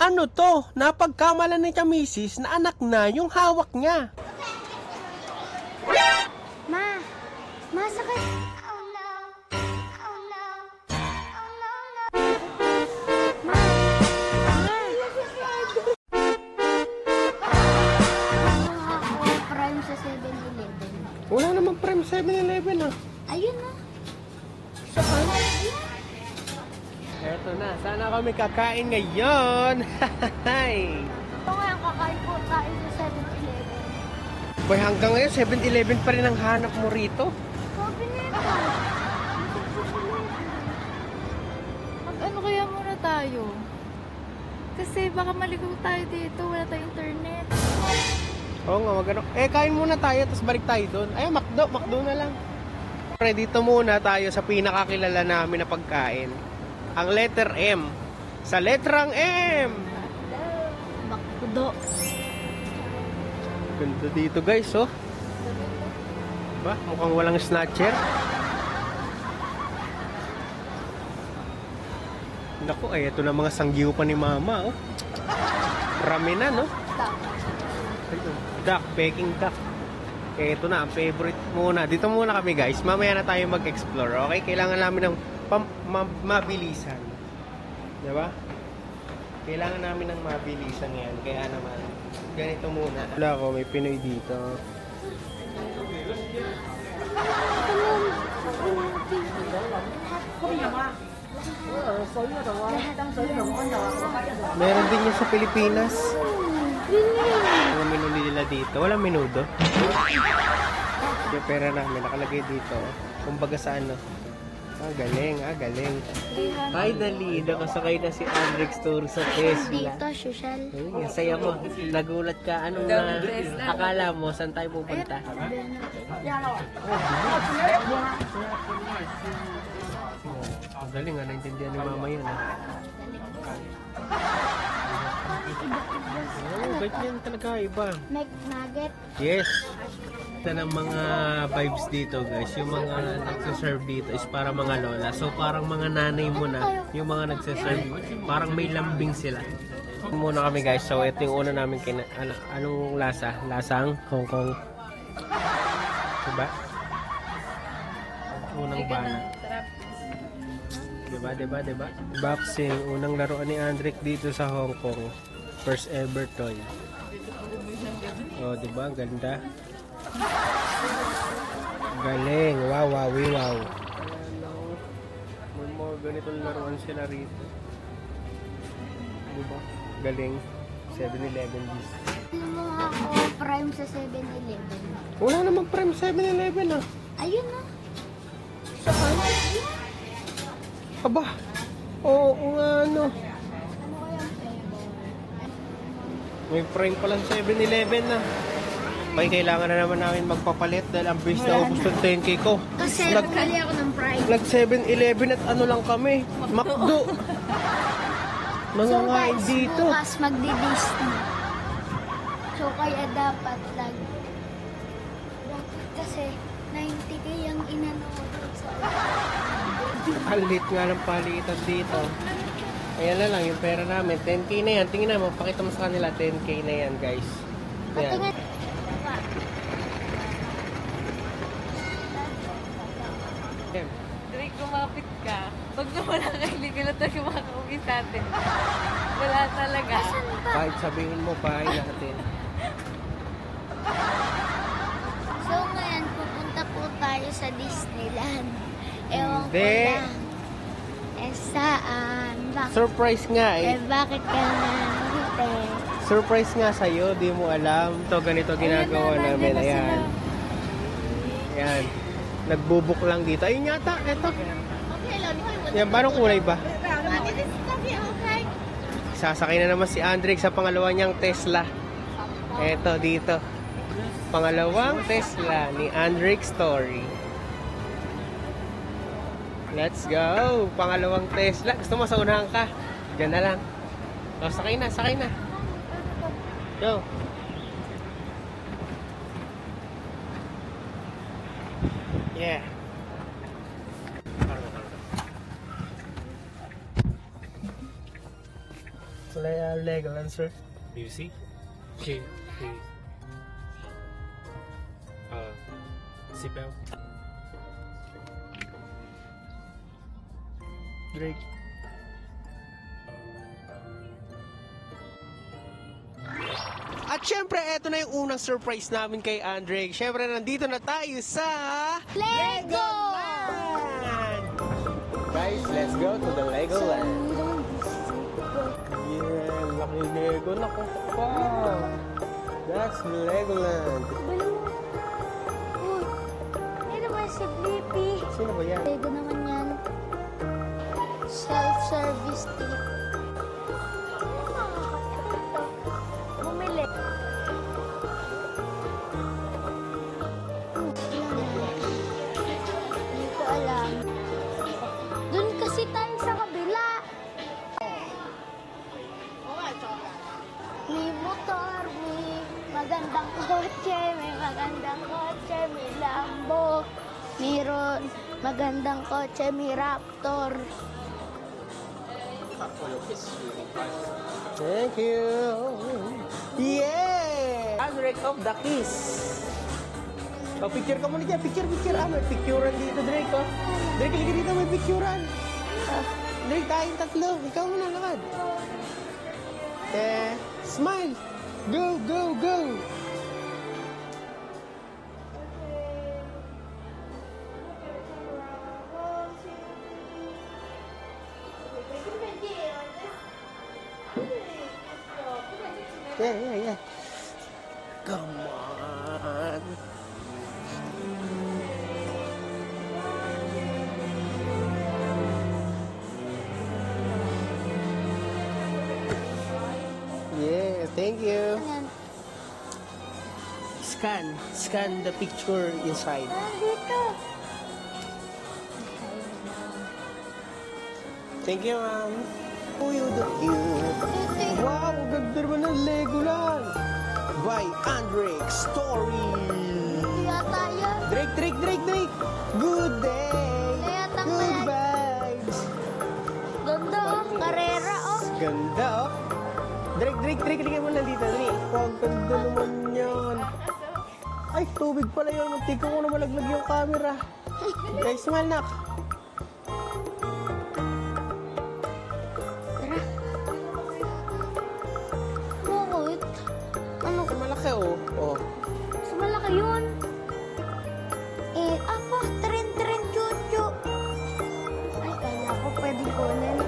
Ano to? Napagkamalan ni Kamisis na anak na yung hawak niya. Ma! Ma, sakit! Ma! Prime sa 7-Eleven. Wala namang prime 7-Eleven ah. Ayun na. Saan? Eto na, sana kami kakain ngayon. Ito nga yung kakain po tayo sa 7-Eleven. Boy, hanggang ngayon 7-Eleven pa rin ang hanap mo rito. Sabi nito. Mag-ano kaya muna tayo? Kasi baka maligaw tayo dito, wala tayong internet. Oo nga, magano. Kain muna tayo, tapos balik tayo doon. Ay, McDo na lang. Pre, dito muna tayo sa pinakakilala namin na pagkain. Ang letter M. Sa letrang M! Bakdo. Ganda dito guys, oh. Ba, mukhang walang snatcher. Naku, ay ito na mga sanggiw pa ni mama, oh. Rami na, no? Duck, Peking duck. Ito na, ang favorite muna. Dito muna kami guys. Mamaya na tayo mag-explore, okay? Kailangan namin ng mabilisan. Diba? Kailangan namin ng mabilisan yan. Kaya naman, ganito muna. Wala ko, may Pinoy dito. Meron din yan sa Pilipinas. Ang menu nila dito. Walang menudo. Yung pera namin nakalagay dito. Kumbaga sa ano. Galing. Finally, nakasakay na si Andrex Tour sa Tesla. Dito, social. Ay, saya mo. Nagulat ka. Anong akala mo? Saan tayo pupunta? Galing nga. Naintindihan ni mama yan. Ganyan talaga. Iba. McNugget. Yes. Ito ng mga vibes dito guys, yung mga nagsaserve dito is para mga lola. So parang mga nanay mo na, yung mga nagsaserve, parang may lambing sila. Muna kami guys, so ito yung una namin anong lasa? Lasang Hong Kong. Diba? Unang bana. Diba? Boxing, unang laruan ni Andrick dito sa Hong Kong. First ever toy. Oh, diba? Ganda. Galing. Wow. May mga ganitong laruan sila rito. Diba? Galing. 7-Eleven bis. Ano ako prime sa 7-Eleven. Wala namang prime 7-Eleven ah. Ayun na. Saan? Aba. Oo nga ano. May prime pala sa 7-Eleven na. May kailangan na naman namin magpapalit dahil ang base na ubus ng 10k ko. Kasi nagkali ako ng prime. Nag 7-Eleven at ano lang kami. McDo. Nangangain dito. Bukas magdi-Disney. So kaya dapat kasi 90k ang inanood sa Palit nga ng palitan dito. Ayan na lang yung pera namin. 10k na yan. Tingnan mo, pakita mo sa kanila 10k na yan guys. Ayan. Drake, kumapit ka. Pag naman nakailigil na tayo makakauwi sa atin. Wala talaga. Kahit sabihin mo, bahay natin. So ngayon pupunta po tayo sa Disneyland. Ewan ko Hindi. lang. Saan? Bakit? Surprise nga eh. Bakit ka nandito? Surprise nga sa'yo, di mo alam. To ganito ginagawa namin. Ayan. Ayan. Nagbubuk lang dito. Ayun yata, eto. Yan, parang kulay ba? Sasakay na naman si Andrick sa pangalawa niyang Tesla. Eto, dito. Pangalawang Tesla ni Andrick Story. Let's go! Pangalawang Tesla. Gusto mo sa unahan ka? Diyan na lang. O, sakay na. Go! Yeah. Legoland, sir. You see? Seatbelt. Drake. At syempre, eto na yung unang surprise namin kay Andre. Syempre, nandito na tayo sa... Legoland! Guys, let's go to the Legoland. Yeah, laki Lego. Naku pa. That's Legoland. Uy, yan naman si Blippi. Sino ba yan? Lego naman yan. Self-service tip. Bumili. Hindi ko alam. Doon kasi tayo sa kabila. May motor, may magandang kotse, may magandang kotse, may Lambo. Mayroon magandang kotse, may Raptor. Thank you. Yeah! Andre of the Kiss. Oh, picture ka muna dyan. Picture. May picturean dito, Drake. Oh. Drake, halika dito. May picturean. Drake, tayong tatlo. Ikaw muna, lakad. Smile. Go, go, go. Yeah. Come on. Yeah, thank you. Ayan. Scan the picture inside. Nandito. Thank you, ma'am. Oh, you the cute. Wow, ang ganda naman ng Legoland. By Andre Story. Kaya tayo. Drake. Good day. Kaya tayo. Good vibes. Ganda oh. Karera oh. Ganda, oh. Drake, halika mo lang dito, Drake. Wow, ang ganda naman yan. Ay, tubig pala yun. Muntik ko na malaglag yung camera. Guys, smile, nak. Tara. Bakit? Ano? Malaki, oh. Oh. Sa malaki yun. Apa? Tren, chuchu. Ay, kaya ko pwede kunin.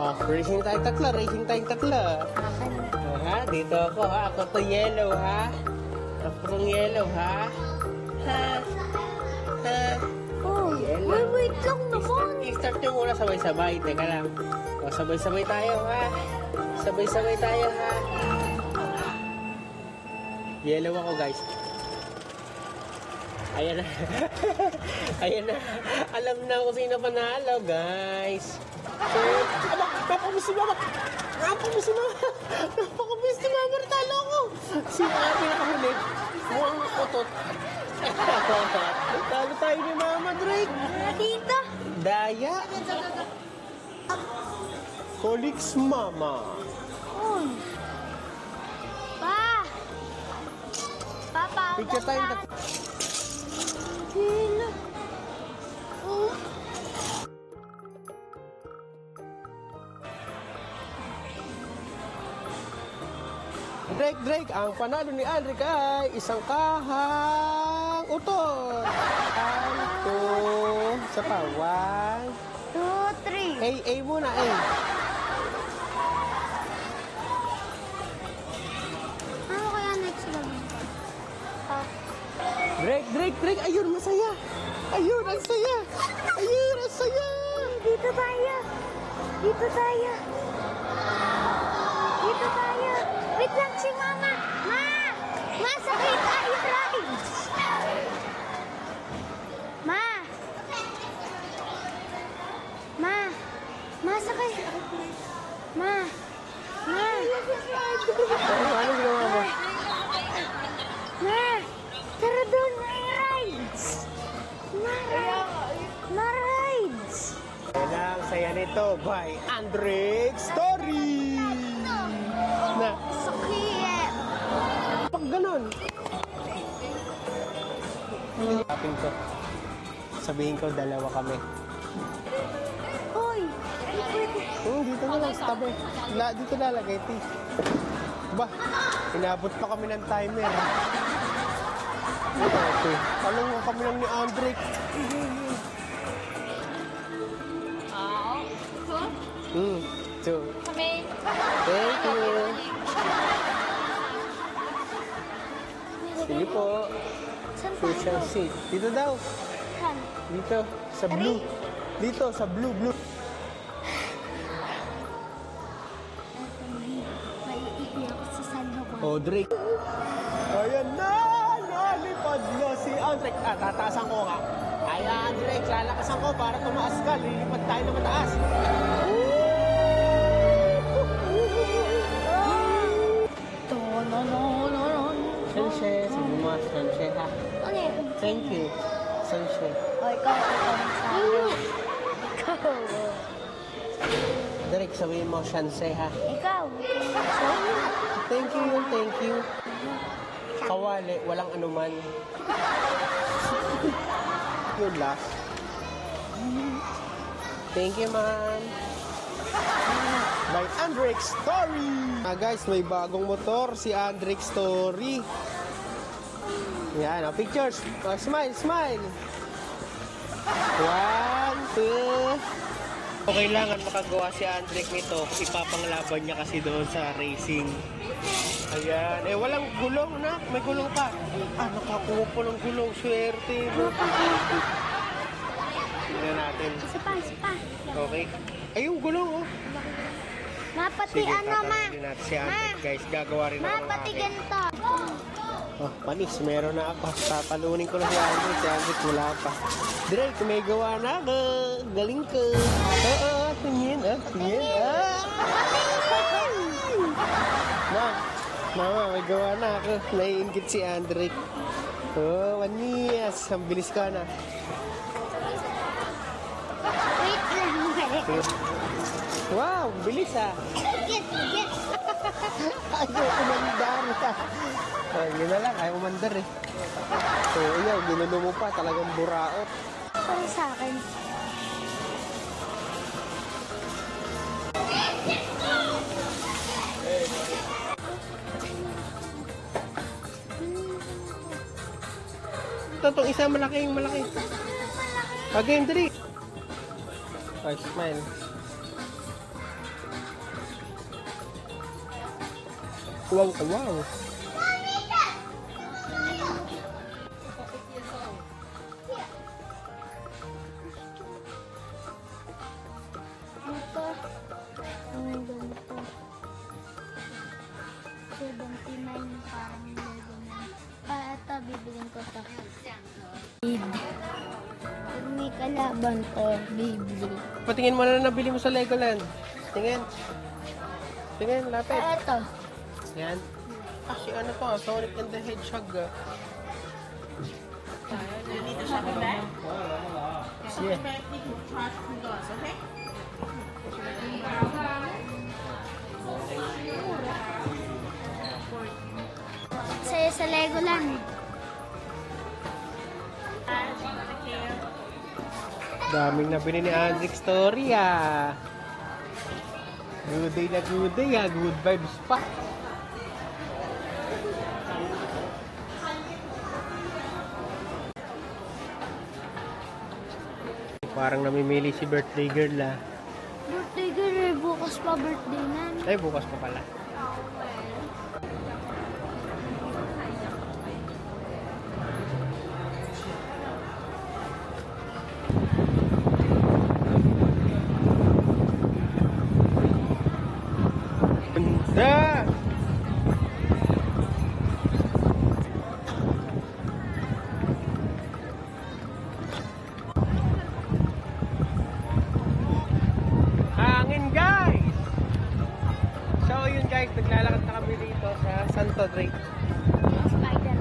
Oh, racing tayong tatlo. Akin. Ha? Dito ako, ha? Ako to yellow, ha? Ako tong yellow, ha? Ha? Oh, Yellow. wait lang naman. I-start nyo muna sabay-sabay. Teka lang. O, sabay-sabay tayo, ha? Sabay-sabay tayo, ha? Yellow ako, guys. Ayan na. Ayan na. Alam na kung sino panalo, guys. Aba, napakabis si Mama. Napakabis si Mama. Natalo ako. Sino nga pinakahuli? Mukhang utot. Talo tayo ni Mama, Drake. Dito. Daya. Colix Mama. Oh. Pa! Papa, Picture tayo. Hila. Oh. Drake, ang panalo ni Alric ay isang kahang utot. 1, 2, sa pa. 2, 3. A muna, A. Ano kaya next lang? Drake, ayun, masaya. Ayun, ang saya. Dito tayo. Wait lang si Mama. Ma, sakay tayo, rides. Ma, sakay. Ma. Ano ginawa mo? Ma, tara doon, may rides. Ma rides. Yan ang saya nito by Andrick Story! Na, Sakit. pag ganun. Sabihin ko. Sabihin ko, dalawa kami. Hoy! Dito na lang sa tabi. Dito lalagay, T. Ba, inabot pa kami ng timer. Okay. Alam mo kami lang ni Andrick. Two. Kami. Thank you. Sige po. Saan Social tayo? seat. Dito daw. Saan? Dito. Sa blue. Dito, sa blue. Maiihi ako sa San Juan. Oh, Drake. Ayan na! Nalipad na si Andrick. Tataasan ko ka. Ay, Andrick, lalakasan ko para tumaas ka. Lilipad tayo na mataas. Sensei, sabi mo, Sensei ha. Ano yun? Thank you, Sensei. O, ikaw sa akin. Ikaw. Drake, sabi mo, Sensei ha. Ikaw. Thank you. Kawali, walang anuman. Yun last. Thank you, man. By Andrick Story. Guys, may bagong motor si Andrick Story. Yan, pictures. Smile. 1, 2. Kailangan makagawa si Andrick nito. Ipapanglaban niya kasi doon sa racing. Ayan. Walang gulong na. May gulong pa. Nakakuha po ng gulong. Swerte. Tingnan natin. Isa pa. Okay. Yung gulong, oh. Mapati Sige, ano, ma? tatanungin natin si Andrick, guys. Gagawa rin ako ng Mapati akin. ganito. Panis. Meron na ako. Tatalunin ko na si Andrick. Si Andrick wala pa. Drake, may gawa na ako. Galing ko. Tingin. Mama, may gawa na ako. Naiingit si Andrick. Manias. Ang bilis ka na. Wait lang. Wow, bilis ah. Get. Ayaw umandar. Yun na lang, ayaw umandar eh. Ayaw, ginulo mo pa. Talagang buraot. Para sa akin. Itong isa malaki. Again, Drake. Ay, smile. Wow. Ito. Ang ganito. 79 parang logo na. Ito, bibilin ko to. Pag may kalaban to, bibili. Patingin mo na nabili mo sa Legoland. Tingin, lapit. Ito. Yan. Si ano to, Sonic and the Hedgehog. Yeah. Saya sa Legoland. Daming nabili ni Andrick Story ah. Good day ah. Good vibes pa. Parang namimili si birthday girl ah. Birthday girl, bukas pa birthday na. Ay, bukas pa pala. Ganda! Hangin guys! So yun guys, naglalakad na kami dito sa Santo Drake. Spider.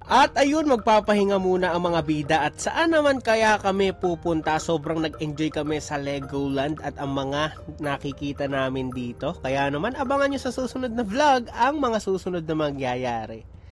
At ayun, magpapahinga muna ang mga bida at saan naman kaya kami pupunta. Sobrang nag-enjoy kami sa Legoland at ang mga nakikita namin dito. Kaya naman abangan nyo sa susunod na vlog ang mga susunod na mangyayari.